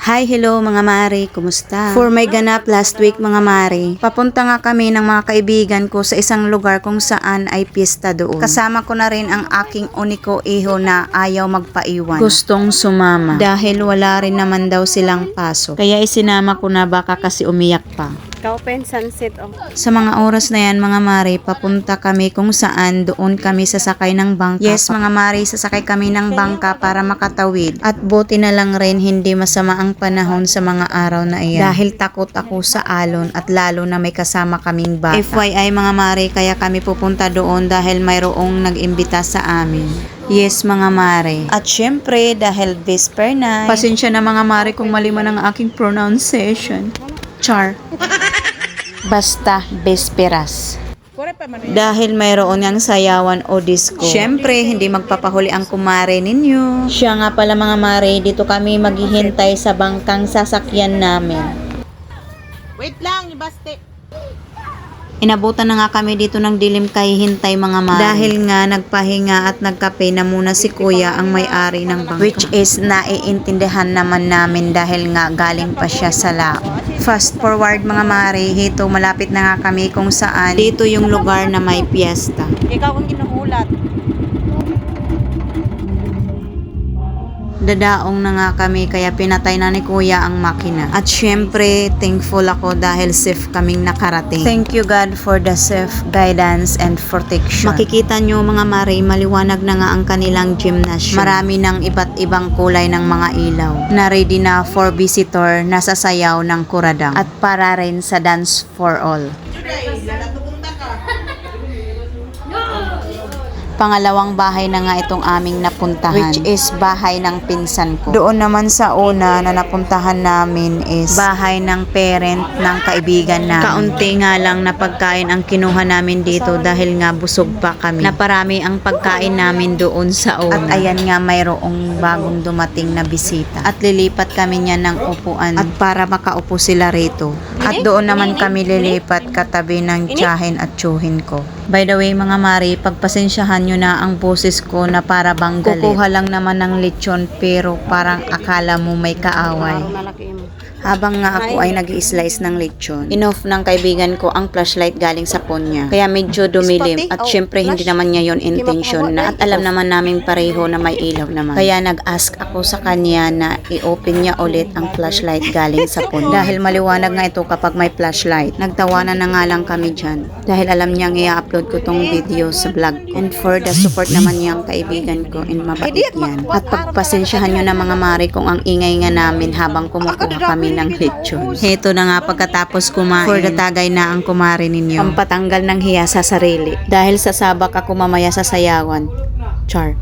Hi, hello mga mare, kumusta? For my ganap last week mga mare, papunta nga kami ng mga kaibigan ko sa isang lugar kung saan ay piyesta doon. Kasama ko na rin ang aking uniko iho na ayaw magpaiwan. Gustong sumama dahil wala rin naman daw silang pasok. Kaya isinama ko na baka kasi umiyak pa. Kaupen sunset oh. Sa mga oras na yan mga mare, papunta kami kung saan doon kami sasakay ng bangka. Yes mga mare, sasakay kami ng bangka para makatawid. At buti na lang rin hindi masama ang panahon sa mga araw na iyan. Dahil takot ako sa alon at lalo na may kasama kaming bata. FYI mga mare, kaya kami pupunta doon dahil mayroong nag-imbita sa amin. Yes mga mare. At syempre dahil Vesper night. Pasensya na mga mare kung mali man ang aking pronunciation. Char. Basta Vesperas. Dahil mayroon ngang sayawan o disco. Syempre, hindi magpapahuli ang kumare ninyo. Siya nga pala mga mare, dito kami maghihintay sa bangkang sasakyan namin. Wait lang, ibaste. Inabutan na nga kami dito ng dilim kay hintay mga mare. Dahil nga nagpahinga at nagkape na muna si kuya ang may-ari ng bangka. Which is naiintindihan naman namin dahil nga galing pa siya sa laot. Fast forward mga mare, hito malapit na nga kami kung saan dito yung lugar na may piyesta. Ikaw ang ginuhulat. Dadaong na nga kami kaya pinatay na ni kuya ang makina. At syempre, thankful ako dahil safe kaming nakarating. Thank you God for the safe guidance and protection. Makikita nyo mga mare, maliwanag na nga ang kanilang gymnasium. Marami ng iba't ibang kulay ng mga ilaw na ready na for visitor na sasayaw ng kuradang at para rin sa dance for all. Pangalawang bahay na nga itong aming napuntahan, which is bahay ng pinsan ko. Doon naman sa una na napuntahan namin is bahay ng parent ng kaibigan namin. Kaunti nga lang na pagkain ang kinuha namin dito dahil nga busog pa kami. Naparami ang pagkain namin doon sa una. At ayan nga mayroong bagong dumating na bisita. At lilipat kami niya ng upuan at para makaupo sila rito. At doon naman kami lilipat katabi ng tiyahin at tsuhin ko. By the way mga mare, pagpasensyahan nyo na ang boses ko na para bang galit. Kukuha lang naman ng lechon pero parang akala mo may kaaway. Malaki mo. Habang nga ako ay nag-i-slice ng lechon, inoff ng kaibigan ko ang flashlight galing sa phone niya. Kaya medyo dumilim at syempre hindi naman niya yon intention na at alam naman namin pareho na may ilaw naman. Kaya nag-ask ako sa kanya na i-open niya ulit ang flashlight galing sa phone. Dahil maliwanag nga ito kapag may flashlight. Nagtawanan na nga lang kami dyan. Dahil alam niyang i-upload ko tong video sa vlog ko. And for the support naman niyang kaibigan ko and mabait yan. At pagpasensyahan nyo na mga mare kung ang ingay nga namin habang kumukuha kami ng lechon. Heto na nga pagkatapos kumain. For the tagay na ang kumare ninyo. Pampatanggal ng hiya sa sarili. Dahil sasabak ako mamaya sa sayawan. Char.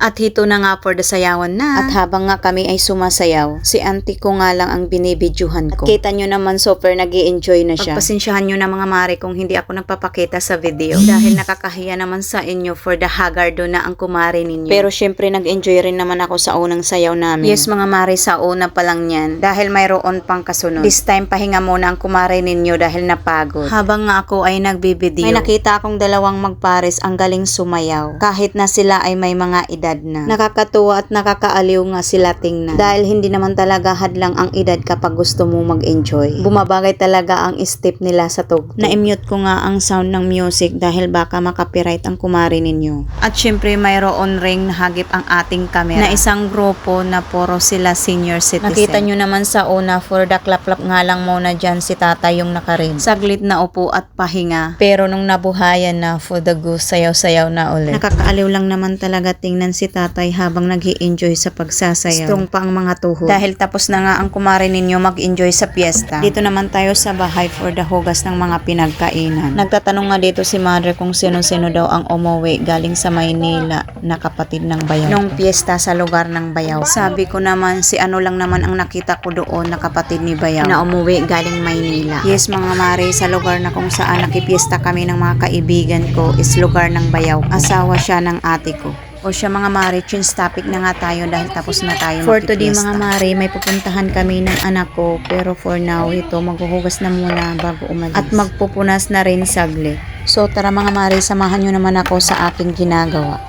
At hito na nga for the sayawan na. At habang nga kami ay sumasayaw, si auntie ko nga lang ang binibidyohan ko. At kita nyo naman super nag-i-enjoy na siya. Pagpasensyahan nyo na mga mare kung hindi ako nagpapakita sa video. Dahil nakakahiya naman sa inyo for the hagardo na ang kumare ninyo. Pero syempre nag-enjoy rin naman ako sa unang sayaw namin. Yes mga mare, sa una pa lang yan. Dahil mayroon pang kasunod. This time pahinga muna ang kumare ninyo dahil napagod. Habang nga ako ay nagbibideo, may nakita akong dalawang magpares ang galing sumayaw. Kahit na sila ay may mga edad na. Nakakatuwa at nakakaaliw nga sila tingnan. Dahil hindi naman talaga hadlang ang edad kapag gusto mo mag-enjoy. Bumabagay talaga ang step nila sa tugtog. Na-mute ko nga ang sound ng music dahil baka makapiright ang kumari ninyo. At syempre mayroon ring nahagip ang ating camera na isang grupo na puro sila senior citizen. Nakita nyo naman sa una for the clap-clap nga lang muna dyan si tatay yung nakarin. Saglit na upo at pahinga. Pero nung nabuhayan na for the goose, sayaw-sayaw na ulit. Nakakaaliw lang naman talaga tingnan si tatay habang nag-i-enjoy sa pagsasayaw. Strong pa ang mga tuhod. Dahil tapos na nga ang kumare ninyo mag-enjoy sa piyesta. Dito naman tayo sa bahay for the hugas ng mga pinagkainan. Nagtatanong nga dito si mother kung sino-sino daw ang umuwi galing sa Maynila na kapatid ng bayaw. Nung piyesta sa lugar ng bayaw. Sabi ko naman si ano lang naman ang nakita ko doon na kapatid ni bayaw na umuwi galing Maynila. Yes mga mare, sa lugar na kung saan nakipiesta kami ng mga kaibigan ko is lugar ng bayaw. Asawa siya ng ate ko. O siya mga mare, change topic na nga tayo dahil tapos na tayo for today mga mare, may pupuntahan kami ng anak ko. Pero for now, ito, maghuhugas na muna bago umalis. At magpupunas na rin saglit. So tara mga mare, samahan nyo naman ako sa aking ginagawa.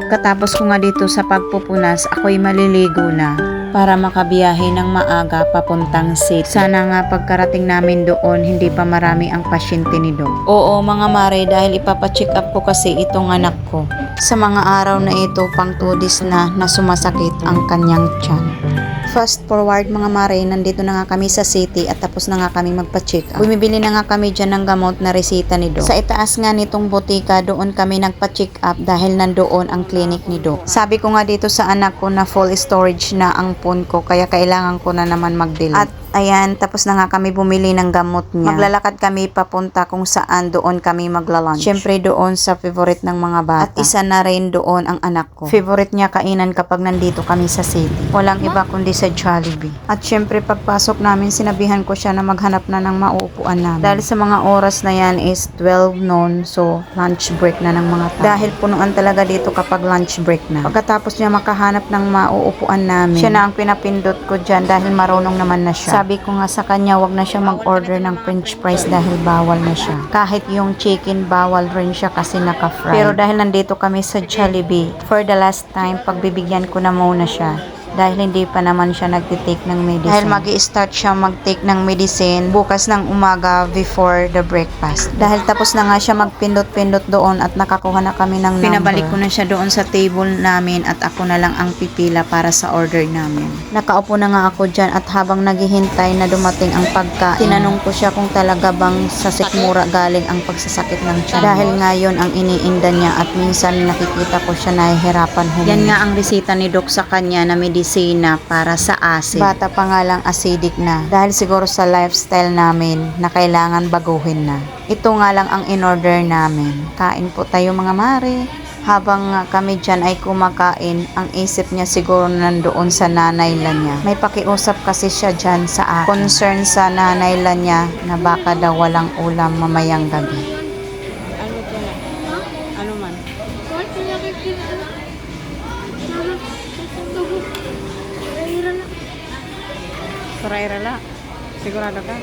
Pagkatapos ko nga dito sa pagpupunas, ako'y maliligo na para makabiyahe ng maaga papuntang city. Sana nga pagkarating namin doon, hindi pa marami ang pasyente ni Doc. Oo mga mare, dahil ipapacheck up ko kasi itong anak ko. Sa mga araw na ito, pang 2 days na sumasakit ang kanyang tiyan. Fast forward mga mare, nandito na nga kami sa city at tapos na nga kami magpa-check up. Bumibili na nga kami dyan ng gamot na resita ni Doc. Sa itaas nga nitong butika, doon kami nagpa-check up dahil nandoon ang clinic ni Doc. Sabi ko nga dito sa anak ko na full storage na ang phone ko, kaya kailangan ko na naman mag-delete. At ayan, tapos na nga kami bumili ng gamot niya. Maglalakad kami papunta kung saan doon kami magla-lunch. Syempre doon sa favorite ng mga bata. At isa na rin doon ang anak ko. Favorite niya kainan kapag nandito kami sa city. Walang iba kundi sa Jollibee. At syempre pagpasok namin, sinabihan ko siya na maghanap na ng mauupuan namin. Dahil sa mga oras na yan is 12 noon, so lunch break na ng mga tao. Dahil punuan talaga dito kapag lunch break na. Pagkatapos niya makahanap ng mauupuan namin, siya na ang pinapindot ko dyan dahil marunong naman na siya. Sabi ko nga sa kanya, wag na siya mag-order ng french fries dahil bawal na siya. Kahit yung chicken, bawal rin siya kasi naka-fry. Pero dahil nandito kami sa Jollibee, for the last time, pagbibigyan ko na muna siya. Dahil hindi pa naman siya nagtitake ng medicine. Dahil mag-i-start siya mag-take ng medicine bukas ng umaga before the breakfast. Dahil tapos na nga siya magpindot-pindot doon at nakakuha na kami ng number. Pinabalik ko na siya doon sa table namin at ako na lang ang pipila para sa order namin. Nakaupo na nga ako dyan at habang naghihintay na dumating ang pagkain, tinanong ko siya kung talaga bang sa sikmura galing ang pagsasakit ng tiyan. Dahil ngayon ang iniinda niya at minsan nakikita ko siya nahihirapan huminga. Yan nga ang resita ni Doc sa kanya na medicine para sa acid. Bata pa nga lang acidic na. Dahil siguro sa lifestyle namin na kailangan baguhin na. Ito nga lang ang in-order namin. Kain po tayo mga mare. Habang kami dyan ay kumakain, ang isip niya siguro nandoon sa nanay lang niya. May pakiusap kasi siya dyan sa akin. Concern sa nanay lang niya na baka daw walang ulam mamayang gabi. Ano to na? Ano man? Surairala. Sigurado ka?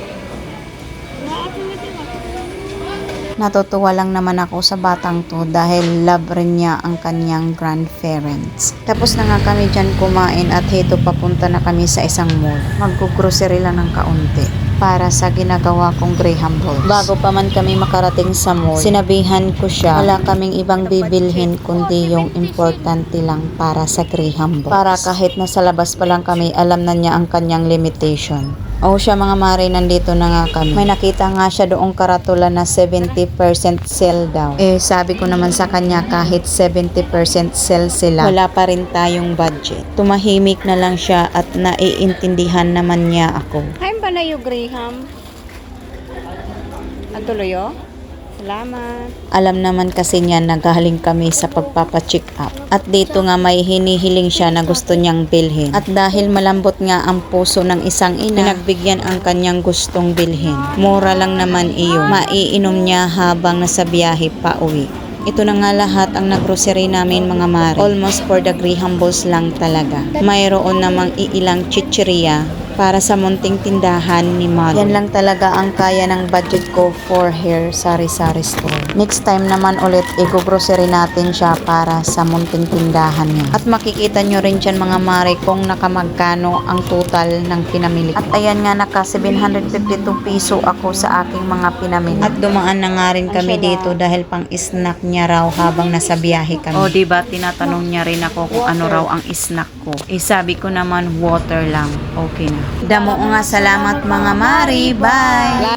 Natutuwa lang naman ako sa batang to dahil love rin niya ang kanyang grandparents. Tapos na nga kami dyan kumain at heto papunta na kami sa isang mall. Mag-grocery lang ng kaunti para sa ginagawa kong Graham Balls. Bago pa man kami makarating sa mall, sinabihan ko siya, wala kaming ibang bibilhin kundi yung importante lang para sa Graham Balls. Para kahit nasa labas pa lang kami, alam na niya ang kanyang limitation. O siya mga mare, nandito na nga kami. May nakita nga siya doong karatula na 70% sale daw. Eh sabi ko naman sa kanya kahit 70% sale sila, wala pa rin tayong budget. Tumahimik na lang siya at naiintindihan naman niya ako. Kain ba na yung Graham? Ang tuloyo? Salamat. Alam naman kasi niya na galing kami sa pagpapacheck up. At dito nga may hinihiling siya na gusto niyang bilhin. At dahil malambot nga ang puso ng isang ina, pinagbigyan ang kanyang gustong bilhin. Mura lang naman iyon. Maiinom niya habang nasa biyahe pa uwi. Ito na nga lahat ang naggrocery namin mga mare. Almost for the Graham Balls lang talaga. Mayroon namang iilang chichirya para sa munting tindahan ni Mother. Yan lang talaga ang kaya ng budget ko for her sari-sari store. Next time naman ulit, i-grocery natin siya para sa munting tindahan niya. At makikita nyo rin dyan mga mare kung nakamagkano ang total ng pinamili. At ayan nga, naka 752 piso ako sa aking mga pinamili. At dumaan na nga rin kami dito dahil pang snack niya raw habang nasa biyahe kami. O diba, tinatanong niya rin ako kung ano raw ang snack ko. Eh sabi ko naman water lang. Okay na. Damo nga, salamat mga mare. Bye!